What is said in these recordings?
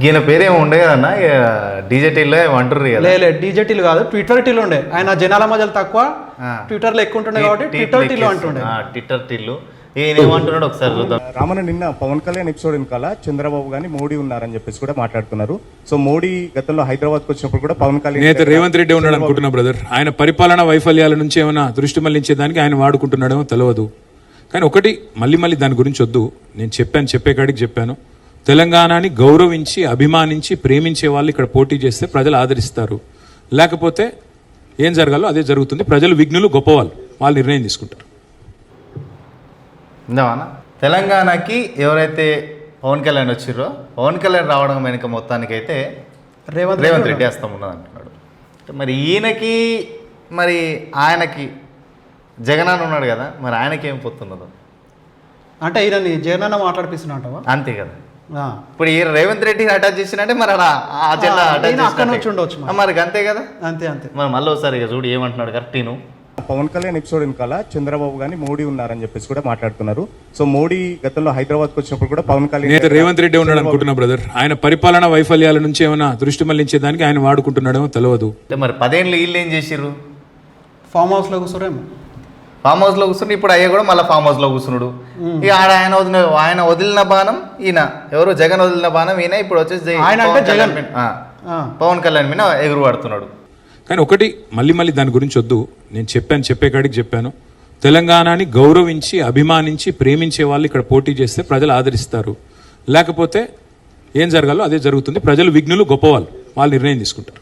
ఈయన పేరేమో ఉండే కదన్నా డీజేటీలో అంటారు కదా. లే డీజేటీలు కాదు, ట్విట్టర్ టీలు ఉండే. ఆయన జనాల మధ్యలో తక్కువ, ట్విట్టర్లో ఎక్కువ ఉంటుండే కాబట్టి ట్విట్టర్ టీలు అంటుండే. ట్విట్టర్ టీలు ఈయన ఏమంటున్నాడు ఒకసారి చూద్దాం. రామన్న నిన్న పవన్ కళ్యాణ్ ఎపిసోడ్ వెనకాల చంద్రబాబు గాని మోడీ ఉన్నారని చెప్పేసి కూడా మాట్లాడుతున్నారు. సో మోడీ గతంలో హైదరాబాద్కి వచ్చినప్పుడు కూడా పవన్ కళ్యాణ్ నేత రేవంత్ రెడ్డి ఉన్నాడు అనుకుంటున్నా బ్రదర్. ఆయన పరిపాలనా వైఫల్యాల నుంచి ఏమైనా దృష్టి మళ్లించేదానికి ఆయన వాడుకుంటున్నాడేమో తెలియదు. కానీ ఒకటి మళ్ళీ దాని గురించి వద్దు. నేను చెప్పే కాడికి చెప్పాను. తెలంగాణని గౌరవించి అభిమానించి ప్రేమించే వాళ్ళు ఇక్కడ పోటీ చేస్తే ప్రజలు ఆదరిస్తారు. లేకపోతే ఏం జరగాలో అదే జరుగుతుంది. ప్రజలు విఘ్నులు, గొప్పవాళ్ళు, వాళ్ళు నిర్ణయం తీసుకుంటారు. ఇందామన్నా తెలంగాణకి ఎవరైతే పవన్ కళ్యాణ్ వచ్చిర్రో, పవన్ కళ్యాణ్ రావడం వెనుక మొత్తానికైతే రేవంత్ రెడ్డి హస్తం ఉన్నది అంటున్నాడు. మరి ఈయనకి మరి ఆయనకి జగనన్న ఉన్నాడు కదా, మరి ఆయనకి ఏం పొత్తున్నదో అంటే ఈయనని జగనన్న మాట్లాడిపిస్తున్నట్టవా? అంతే కదా. ఇప్పుడు ఈ రేవంత్ రెడ్డి అటాచ్ చేసినట్టే మరి అక్కడ నుంచి ఉండొచ్చు మరి అంతే కదా. అంతే మరి మళ్ళీ ఒకసారి ఇక చూడు ఏమంటున్నాడు కరెక్ట్. పవన్ కళ్యాణ్ ఎపిసోడ్ వెనకాల చంద్రబాబు గాని మోడీ ఉన్నారని చెప్పేసి కూడా మాట్లాడుతున్నారు. సో మోడీ గతంలో హైదరాబాద్కి వచ్చినప్పుడు కూడా పవన్ కళ్యాణ్ నేత రేవంత్ రెడ్డి ఉన్నాడు అనుకుంటున్నా బ్రదర్. ఆయన పరిపాలనా వైఫల్యాల నుంచి ఏమైనా దృష్టి మళ్లించేదానికి ఆయన వాడుకుంటున్నాడేమో తెలియదు. మరి 10 ఏళ్ళు వీళ్ళు ఏం చేసిర్రు? ఫామ్ హౌస్లో కూర్చోరేమో. ఫామ్ హౌస్లో కూర్చుని ఇప్పుడు అయ్యా కూడా మళ్ళీ ఫామ్ హౌస్లో కూర్చున్నాడు. ఇక ఆయన వదిలిన బాణం ఈయన, ఎవరు జగన్ వదిలిన బాణం ఈయన. ఇప్పుడు వచ్చేసి ఆయన అంటే జగన్ పవన్ కళ్యాణ్ మీద ఎగురు పడుతున్నాడు. కానీ ఒకటి మళ్ళీ దాని గురించి వద్దు. నేను చెప్పే కాడికి చెప్పాను. తెలంగాణని గౌరవించి అభిమానించి ప్రేమించే వాళ్ళు ఇక్కడ పోటీ చేస్తే ప్రజలు ఆదరిస్తారు. లేకపోతే ఏం జరగాలో అదే జరుగుతుంది. ప్రజలు విఘ్నులు, గొప్పవాళ్ళు, వాళ్ళు నిర్ణయం తీసుకుంటారు.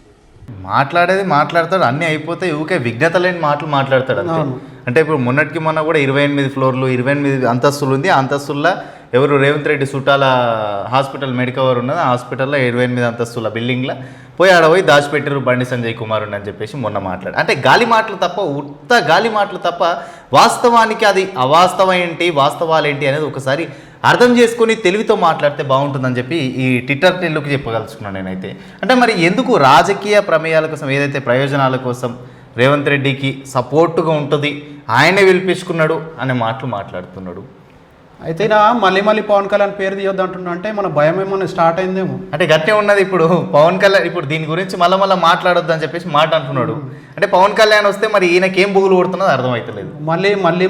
మాట్లాడేది మాట్లాడతాడు, అన్నీ అయిపోతాయి. ఊకే విఘ్నత లేని మాటలు మాట్లాడతాడు అంతే. అంటే ఇప్పుడు మొన్నటికి మొన్న కూడా 28 ఫ్లోర్లు 28 అంతస్తులు ఉంది. ఆ అంతస్తుల్లో ఎవరు రేవంత్ రెడ్డి చుట్టాల హాస్పిటల్ మెడికవర్ ఉన్నది. ఆ హాస్పిటల్లో 28 అంతస్తుల బిల్డింగ్లో పోయి ఆడ పోయి దాచిపెట్టారు బండి సంజయ్ కుమార్ అని చెప్పేసి మొన్న మాట్లాడు. అంటే గాలి మాటలు తప్ప, ఉత్త గాలి మాటలు తప్ప వాస్తవానికి అది అవాస్తవం ఏంటి, వాస్తవాలు ఏంటి అనేది ఒకసారి అర్థం చేసుకుని తెలివితో మాట్లాడితే బాగుంటుందని చెప్పి ఈ ట్విట్టర్ టీల్లోకి చెప్పగలుచుకున్నాను నేనైతే. అంటే మరి ఎందుకు రాజకీయ ప్రమేయాల కోసం, ఏదైతే ప్రయోజనాల కోసం రేవంత్ రెడ్డికి సపోర్టుగా ఉంటుంది, ఆయనే పిలిపించుకున్నాడు అనే మాటలు మాట్లాడుతున్నాడు. అయితే మళ్ళీ పవన్ కళ్యాణ్ పేరు తీయొద్దు అంటున్నా అంటే మన భయం ఏమన్నా స్టార్ట్ అయిందేమో. అంటే గట్టే ఉన్నది ఇప్పుడు పవన్ కళ్యాణ్ ఇప్పుడు దీని గురించి మళ్ళీ మాట్లాడొద్దు అని చెప్పేసి మాట అంటున్నాడు. అంటే పవన్ కళ్యాణ్ వస్తే మరి ఈయనకేం బుగులు కొడుతున్నది అర్థమవుతలేదు.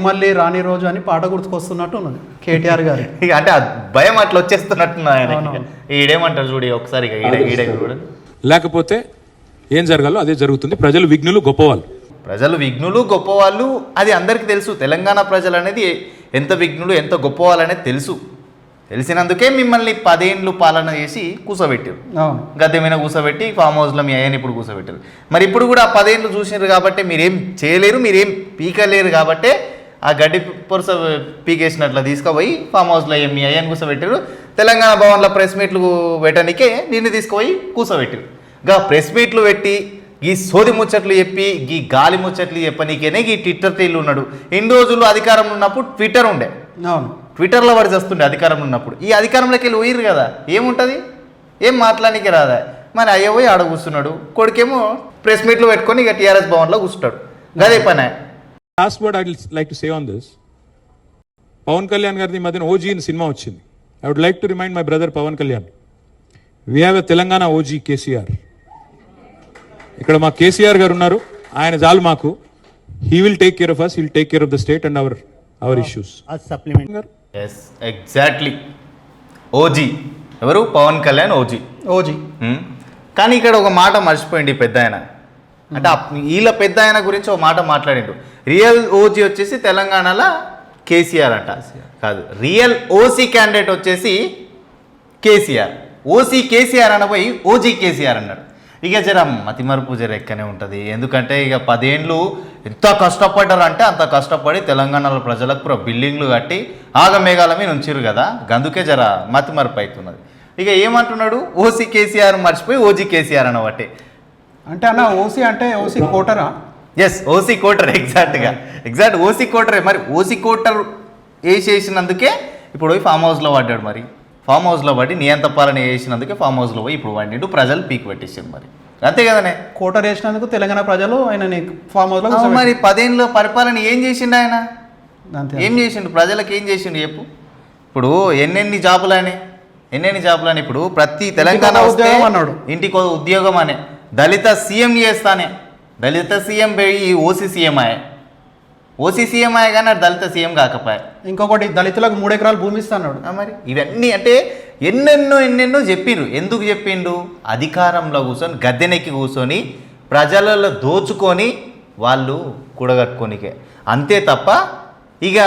మళ్ళీ రాని రోజు అని పాట గుర్తుకొస్తున్నట్టు ఉన్నది కేటీఆర్ గారు. ఇక అంటే ఆ భయం అట్లా వచ్చేస్తున్నట్టున్నది ఆయన. ఈడేమంటారు చూడు ఒకసారి, ఈడే చూడండి. లేకపోతే ఏం జరగాలో అదే జరుగుతుంది. ప్రజలు విఘ్నులు, గొప్పవాళ్ళు, ప్రజలు విఘ్నులు, గొప్పవాళ్ళు, అది అందరికీ తెలుసు. తెలంగాణ ప్రజలు అనేది ఎంత విఘ్నులు, ఎంత గొప్పవాళ్ళు అనేది తెలుసు. తెలిసినందుకే మిమ్మల్ని 10 ఏళ్ళు పాలన చేసి కూర్చోబెట్టారు, గద్దె మీద కూర్చోబెట్టి ఫామ్ హౌస్లో మీ అయ్యని ఇప్పుడు కూర్చోబెట్టారు. మరి ఇప్పుడు కూడా 10 ఏళ్ళు చూసినారు కాబట్టి మీరేం చేయలేరు, మీరేం పీకలేరు కాబట్టి ఆ గడ్డి పొరుస పీకేసినట్లు తీసుకుపోయి ఫామ్ హౌస్లో మీ అయ్యని కూర్చోబెట్టారు. తెలంగాణ భవన్లో ప్రెస్ మీట్లు పెట్టడానికే నిన్ను తీసుకుపోయి కూర్చోబెట్టారు. గా ప్రెస్ మీట్లు పెట్టి ఈ సోది ముచ్చట్లు చెప్పి ఈ గాలి ముచ్చట్లు చెప్పనీకేనే ఈ ట్విట్టర్ టీలు ఉన్నాడు. ఎన్ని రోజులు అధికారంలో ఉన్నప్పుడు ట్విట్టర్ ఉండే, ట్విట్టర్లో వాడు చేస్తుండే అధికారంలో ఉన్నప్పుడు. ఈ అధికారంలోకి వెళ్ళి పోయిరు కదా, ఏముంటుంది, ఏం మాట్లాడానికి రాదా. మరి అయ్యో పోయి ఆడ కూర్చున్నాడు, కొడుకేమో ప్రెస్ మీట్లు పెట్టుకొని ఇక టీఆర్ఎస్ భవన్లో కూర్చుంటాడు. అదే పని. Last word I would like to say on this. Pavan Kalyan గారిది మధ్యన ఓజీ అని సినిమా వచ్చింది. I would like to remind my brother Pavan Kalyan, we have a Telangana OG KCR. ఇక్కడ మా కేసీఆర్ గారు ఉన్నారు, ఆయన చాలు మాకు. He will take care of us, he will take care of the state and our issues. Yes exactly. OG ఎవరు? Pavan Kalyan OG. కానీ ఇక్కడ ఒక మాట మర్చిపోయింది పెద్ద ఆయన. అంటే వీళ్ళ పెద్ద ఆయన గురించి ఒక మాట మాట్లాడిండు. రియల్ ఓజీ వచ్చేసి తెలంగాణలో కేసీఆర్ అంట, కాదు రియల్ ఓసీ క్యాండిడేట్ వచ్చేసి కేసీఆర్. ఓసీ కేసీఆర్ అనబోయి ఓజీ కేసీఆర్ అన్నాడు. ఇక జర మతిమరుపు జర ఎక్కనే ఉంటుంది. ఎందుకంటే ఇక 10 ఏళ్ళు ఎంత కష్టపడ్డారంటే అంత కష్టపడి తెలంగాణలో ప్రజలకు బిల్డింగ్లు కట్టి ఆగమేఘాల మీద ఉంచిరు కదా, అందుకే జర మతిమరుపు అవుతున్నది. ఇక ఏమంటున్నాడు, ఓసీ కేసీఆర్ మర్చిపోయి ఓజీ కేసీఆర్ అనబట్టి. అంటే అన్న ఓసీ అంటే ఓసీ కోటరా? Yes, OC quarter. Exact OC కోటరే. మరి ఓసీ కోటర్ వేసేసినందుకే ఇప్పుడు పోయి ఫామ్ హౌస్లో పడ్డాడు. మరి ఫామ్ హౌస్లో పడి నియంత పాలన వేసినందుకే ఫామ్ హౌస్లో పోయి ఇప్పుడు వాడిని ప్రజలు పీక్ పెట్టేసారు. మరి అంతే కదనే, కోటర్ వేసినందుకు తెలంగాణ ప్రజలు ఆయన ఫామ్ హౌస్లో. మరి 10 ఏళ్ళ పరిపాలన ఏం చేసిండు ఆయన? ఏం చేసిండు? ప్రజలకు ఏం చేసిండు చెప్పు. ఇప్పుడు ఎన్నెన్ని జాబులు అయినాయి, ఎన్నెన్ని జాబులు అని ఇప్పుడు ప్రతి తెలంగాణ ఇంటికో వస్తే ఉద్యోగం అన్నాడు. ఇంటికో ఉద్యోగం అనే దళిత సీఎం చేస్తానే దళిత సీఎం పోయి ఓసీ సీఎం అయ్యే ఓసీ సీఎం అయ్యే కానీ దళిత సీఎం కాకపోయా ఇంకొకటి దళితులకు 3 ఎకరాలు భూమి ఇస్తా అన్నాడు. మరి ఇవన్నీ అంటే ఎన్నెన్నో చెప్పిండ్రు. ఎందుకు చెప్పిండు? అధికారంలో కూర్చొని గద్దెనెక్కి కూర్చొని ప్రజలలో దోచుకొని వాళ్ళు కూడగట్టుకోనికే, అంతే తప్ప ఇక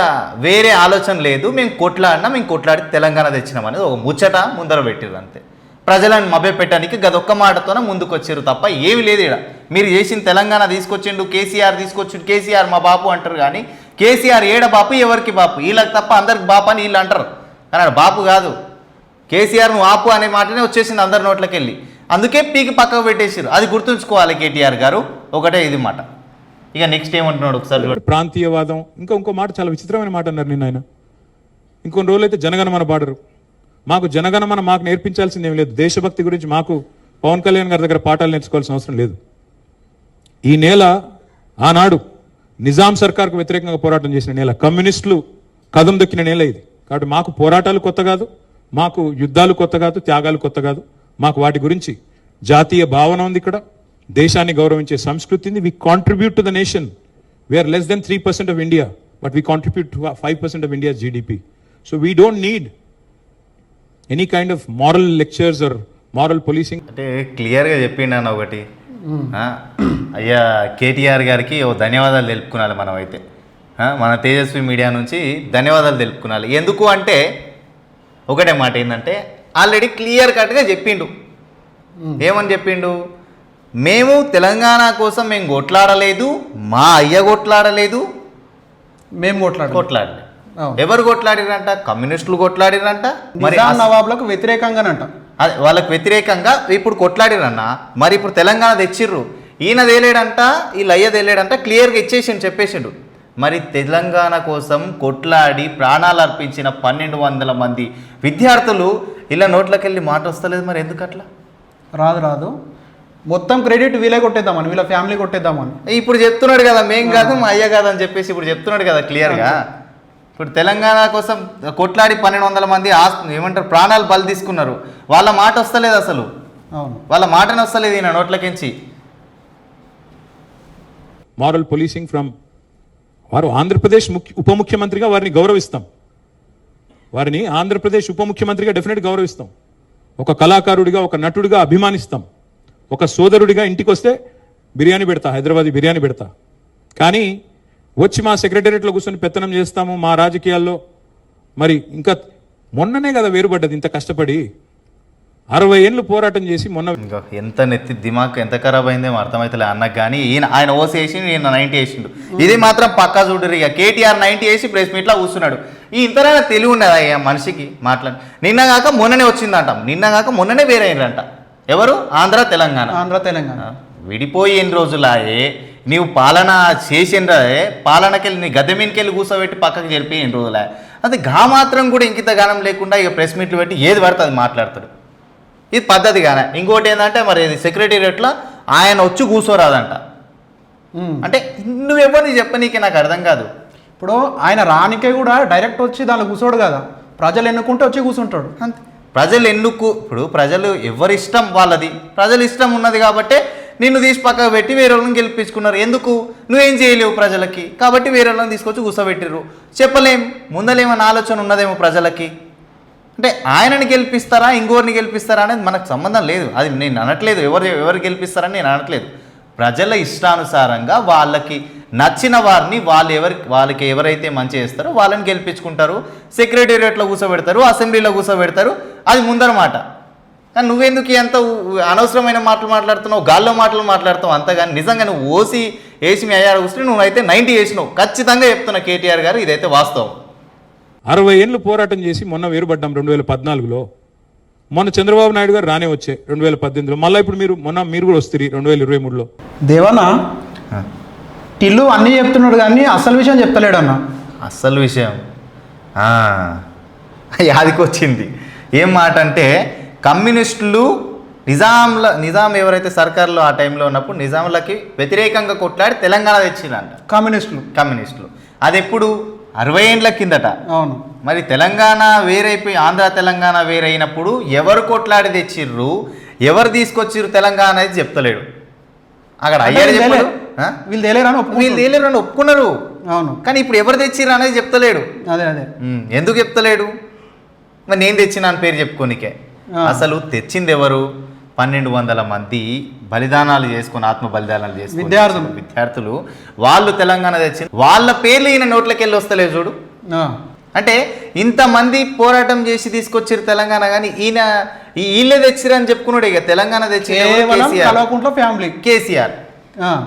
వేరే ఆలోచన లేదు. మేము కొట్లాడి తెలంగాణ తెచ్చినామనేది ఒక ముచ్చట ముందర పెట్టిర్రు అంతే. ప్రజలను మభ్యపెట్టడానికి గదొక్క మాటతోనే ముందుకు వచ్చారు తప్ప ఏమి లేదు ఇక్కడ. మీరు చేసిన తెలంగాణ తీసుకొచ్చిండు, కేసీఆర్ తీసుకొచ్చిండు, కేసీఆర్ మా బాపు అంటారు కానీ కేసీఆర్ ఏడ బాపు ఎవరికి బాపు? వీళ్ళకి తప్ప అందరికి బాపు అని వీళ్ళు అంటారు కానీ బాపు కాదు. కేసీఆర్ నువ్వు ఆపు అనే మాటనే వచ్చేసింది అందరి నోట్లకి వెళ్ళి. అందుకే పీకి పక్కకు పెట్టేసారు. అది గుర్తుంచుకోవాలి కేటీఆర్ గారు. ఒకటే ఇది మాట. ఇక నెక్స్ట్ ఏమంటున్నాడు ఒకసారి. ప్రాంతీయవాదం ఇంకో మాట చాలా విచిత్రమైన మాట అన్నారు నిన్న ఆయన. ఇంకొన్ని రోజులు అయితే జనగణమన పాడరు. మాకు జనగణమన మాకు నేర్పించాల్సింది ఏం లేదు. దేశభక్తి గురించి మాకు పవన్ కళ్యాణ్ గారి దగ్గర పాఠాలు నేర్చుకోవాల్సిన అవసరం లేదు. ఈ నేల ఆనాడు నిజాం సర్కార్కు వ్యతిరేకంగా పోరాటం చేసిన నేల, కమ్యూనిస్టులు కదం దొక్కిన నేల ఇది. కాబట్టి మాకు పోరాటాలు కొత్త కాదు, మాకు యుద్ధాలు కొత్త కాదు, త్యాగాలు కొత్త కాదు. మాకు వాటి గురించి జాతీయ భావన ఉంది. ఇక్కడ దేశాన్ని గౌరవించే సంస్కృతి ఉంది. We contribute to the nation. We are less than 3% of India, but we contribute to 5% of India GDP. So we don't need any kind of moral lectures or moral policing. అంటే క్లియర్గా చెప్పిండు అన్న ఒకటి. అయ్యా కేటీఆర్ గారికి ఓ ధన్యవాదాలు తెలుపుకున్నాలి మనం అయితే. మన తేజస్వి మీడియా నుంచి ధన్యవాదాలు తెలుపుకున్నాలి. ఎందుకు అంటే ఒకటే మాట ఏంటంటే ఆల్రెడీ క్లియర్ కట్గా చెప్పిండు. ఏమని చెప్పిండు? మేము తెలంగాణ కోసం మేము కొట్లాడలేదు, మా అయ్య కొట్లాడలేదు, మేము కొట్లాడలేదు. ఎవరు కొట్లాడిరంట? కమ్యూనిస్టులు కొట్లాడిరంట. మరి నవాబులకు వ్యతిరేకంగానంట. అదే వాళ్ళకు వ్యతిరేకంగా ఇప్పుడు కొట్లాడిరన్న. మరి ఇప్పుడు తెలంగాణ తెచ్చిర్రు. ఈయన తేలేడంట, వీళ్ళు అయ్య తేలేడంట. క్లియర్గా ఇచ్చేసిండు, చెప్పేసిండు. మరి తెలంగాణ కోసం కొట్లాడి ప్రాణాలు అర్పించిన 1200 మంది విద్యార్థులు ఇలా నోట్లోకి వెళ్ళి మాట వస్తలేదు. మరి ఎందుకు అట్లా? రాదు మొత్తం క్రెడిట్ వీళ్ళే కొట్టేద్దామని, వీళ్ళ ఫ్యామిలీ కొట్టేద్దామని ఇప్పుడు చెప్తున్నాడు కదా. మేం కాదు మా అయ్య కాదు అని చెప్పేసి ఇప్పుడు చెప్తున్నాడు కదా క్లియర్గా. ఇప్పుడు తెలంగాణ కోసం కొట్లాడి 1200 మంది ఏమంటారు ప్రాణాలు బలి తీసుకున్నారు. వాళ్ళ మాట వస్తలేదు అసలు. అవును, వాళ్ళ మాటనే వస్తలేదు ఈయన నోట్లకించి. మారల్ పోలీసింగ్ ఫ్రమ్ వారు ఆంధ్రప్రదేశ్ ఉప ముఖ్యమంత్రిగా వారిని గౌరవిస్తాం. వారిని ఆంధ్రప్రదేశ్ ఉప ముఖ్యమంత్రిగా డెఫినెట్ గౌరవిస్తాం. ఒక కళాకారుడిగా, ఒక నటుడిగా అభిమానిస్తాం. ఒక సోదరుడిగా ఇంటికి వస్తే బిర్యానీ పెడతా, హైదరాబాదీ బిర్యానీ పెడతా. కానీ వచ్చి మా సెక్రటేరియట్లో కూర్చొని పెత్తనం చేస్తాము మా రాజకీయాల్లో. మరి ఇంకా మొన్ననే కదా వేరుపడ్డది. ఇంత కష్టపడి 60 ఏళ్ళు పోరాటం చేసి మొన్న ఇంకా ఎంత నెత్తి దిమాగ్ ఎంత ఖరాబ్ అయిందేమో అర్థమవుతలే అన్నకు. కానీ ఆయన ఓసి వేసిండు, ఈయన 90 వేసిండు. ఇది మాత్రం పక్కా చూడరు. ఇక కేటీఆర్ 90 వేసి ప్రెస్ మీట్లో కూర్చున్నాడు. ఈ ఇంతనైనా తెలివి ఉండదు అయ్యా మనిషికి మాట్లాడి. నిన్నగాక మొన్ననే వచ్చిందంట, నిన్నగాక మొన్ననే వేరే అయిందంట. ఎవరు? ఆంధ్ర తెలంగాణ విడిపోయి ఎన్ని రోజులాయే నీవు పాలన చేసిండ్రే. పాలనకెళ్ళి నీ గద్దె మీదకెళ్ళి కూర్చోబెట్టి పక్కకు జరిపి ఎన్ని రోజులాయే. అది మాత్రం కూడా ఇంకిత గానం లేకుండా ఇక ప్రెస్ మీట్లు పెట్టి ఏది పడితే అది మాట్లాడతాడు. ఇది పద్ధతి కానీ. ఇంకోటి ఏంటంటే మరి ఇది సెక్రటేరియట్లో ఆయన వచ్చి కూర్చోరాదంట. అంటే నువ్వెవరిని చెప్పనీకి నాకు అర్థం కాదు. ఇప్పుడు ఆయన రానికే కూడా డైరెక్ట్ వచ్చి దానిలో కూర్చోడు కదా, ప్రజలు ఎన్నుకుంటే వచ్చి కూర్చుంటాడు అంతే. ప్రజలు ఇప్పుడు ప్రజలు ఎవరి ఇష్టం వాళ్ళది. ప్రజలు ఇష్టం ఉన్నది కాబట్టే నిన్ను తీసి పక్కకు పెట్టి వేరే వాళ్ళని గెలిపించుకున్నారు. ఎందుకు? నువ్వేం చేయలేవు ప్రజలకి కాబట్టి వేరే వాళ్ళని తీసుకొచ్చి కూర్చోబెట్టిర్రు. చెప్పలేం ముందలేమన్నా ఆలోచన ఉన్నదేమో ప్రజలకి. అంటే ఆయనని గెలిపిస్తారా ఇంకోరిని గెలిపిస్తారా అనేది మనకు సంబంధం లేదు. అది నేను అనట్లేదు. ఎవరు గెలిపిస్తారని నేను అనట్లేదు. ప్రజల ఇష్టానుసారంగా వాళ్ళకి నచ్చిన వారిని వాళ్ళకి ఎవరైతే మంచి చేస్తారో వాళ్ళని గెలిపించుకుంటారు. సెక్రటేరియట్లో కూర్చోబెడతారు, అసెంబ్లీలో కూర్చోబెడతారు. అది ముందర మాట. కానీ నువ్వెందుకు ఎంత అనవసరమైన మాటలు మాట్లాడుతున్నావు, గాల్లో మాటలు మాట్లాడుతావు అంతగాని. నిజంగా నువ్వు ఓసి వేసి మీ అయ్యారు కూర్చుని నువ్వైతే 90 వేసినావు. ఖచ్చితంగా చెప్తున్నా కేటీఆర్ గారు, ఇదైతే వాస్తవం. 60 ఏళ్ళు పోరాటం చేసి మొన్న వేరుపడ్డాం 2014లో. మొన్న చంద్రబాబు నాయుడు గారు రానే వచ్చే 2018లో. మళ్ళీ ఇప్పుడు మీరు కూడా వస్తారు 2023లో. దేవన్నా టిల్లు అన్నీ చెప్తున్నాడు కానీ అసలు విషయం చెప్తలేడు అన్న. అసలు విషయం యాదికి వచ్చింది. ఏం మాట అంటే కమ్యూనిస్టులు నిజాం ఎవరైతే సర్కార్లో ఆ టైంలో ఉన్నప్పుడు నిజాంలకి వ్యతిరేకంగా కొట్లాడి తెలంగాణ తెచ్చిందంట కమ్యూనిస్టులు. అది ఎప్పుడు 60 ఏండ్ల కిందట. అవును. మరి తెలంగాణ వేరైపోయి ఆంధ్ర తెలంగాణ వేరైనప్పుడు ఎవరు కొట్లాడి తెచ్చిర్రు, ఎవరు తీసుకొచ్చిర్రు తెలంగాణ అనేది చెప్తలేడు. అక్కడ అయ్యారు చెప్పాడు, వీళ్ళు తేలేరని వీళ్ళు తేలేరు అని ఒప్పుకున్నారు. అవును. కానీ ఇప్పుడు ఎవరు తెచ్చిర్రు అనేది చెప్తలేడు. అదే అదే ఎందుకు చెప్తలేడు? మరి నేను తెచ్చిన అని పేరు చెప్పుకోనికే. అసలు తెచ్చింది ఎవరు? 1200 మంది బలిదానాలు చేసుకుని, ఆత్మ బలిదానాలు చేసుకుని విద్యార్థులు వాళ్ళు తెలంగాణ తెచ్చి వాళ్ళ పేర్లు ఈయన నోట్లకి వెళ్ళి వస్తలేదు చూడు. అంటే ఇంతమంది పోరాటం చేసి తీసుకొచ్చారు తెలంగాణ, కానీ ఈయన వీళ్ళే తెచ్చిరు అని చెప్పుకున్నాడు. ఇక తెలంగాణ తెచ్చి ఫ్యామిలీ కేసీఆర్,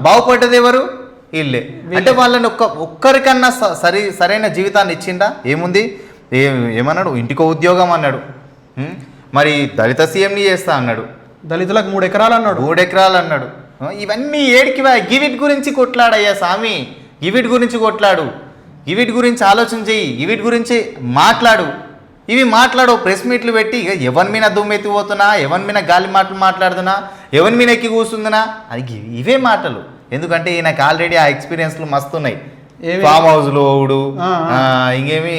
బాగుపడ్డది ఎవరు? వీళ్ళే. అంటే వాళ్ళని ఒక్కరికన్నా సరైన జీవితాన్ని ఇచ్చిండా? ఏముంది, ఏమన్నాడు? ఇంటికో ఉద్యోగం అన్నాడు. మరి దళిత సీఎంని చేస్తా అన్నాడు. దళితులకు 3 ఎకరాలు అన్నాడు. 3 ఎకరాలు అన్నాడు. ఇవన్నీ ఏడికి గివిటి గురించి కొట్లాడయ్యా స్వామి, గివిటి గురించి కొట్లాడు, గివిటి గురించి ఆలోచన చెయ్యి, గివిటి గురించి మాట్లాడు. ఇవి మాట్లాడు, ప్రెస్ మీట్లు పెట్టి ఇక ఎవరి మీద దుమ్మెత్తిపోతున్నా, ఎవరి మీద గాలి మాటలు మాట్లాడుతున్నా, ఎవరి మీద ఎక్కి కూర్చుందినా, అది ఇవే మాటలు. ఎందుకంటే ఈయనకు ఆల్రెడీ ఆ ఎక్స్పీరియన్స్లు మస్తున్నాయి. ఫామ్ హౌస్లో ఓడు, ఇంకేమి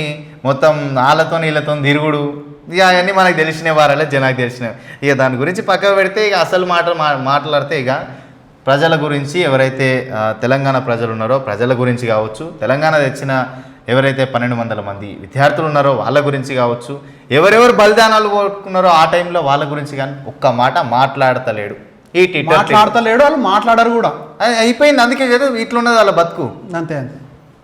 మొత్తం వాళ్ళతో వీళ్ళతో తిరుగుడు, ఇక అవన్నీ మనకు తెలిసిన వారాలే, జనానికి తెలిసినవి. ఇక దాని గురించి పక్కకు పెడితే ఇక అసలు మాట్లాడితే ఇక ప్రజల గురించి, ఎవరైతే తెలంగాణ ప్రజలు ఉన్నారో ప్రజల గురించి కావచ్చు, తెలంగాణ తెచ్చిన ఎవరైతే 1200 మంది విద్యార్థులు ఉన్నారో వాళ్ళ గురించి కావచ్చు, ఎవరెవరు బలిదానాలు కోరుకున్నారో ఆ టైంలో వాళ్ళ గురించి కానీ ఒక్క మాట మాట్లాడతలేడు. మాట్లాడతలేడు, వాళ్ళు మాట్లాడరు కూడా. అయిపోయింది. అందుకే కదా ఇట్లున్నది వాళ్ళ బతుకు. అంతే అంతే.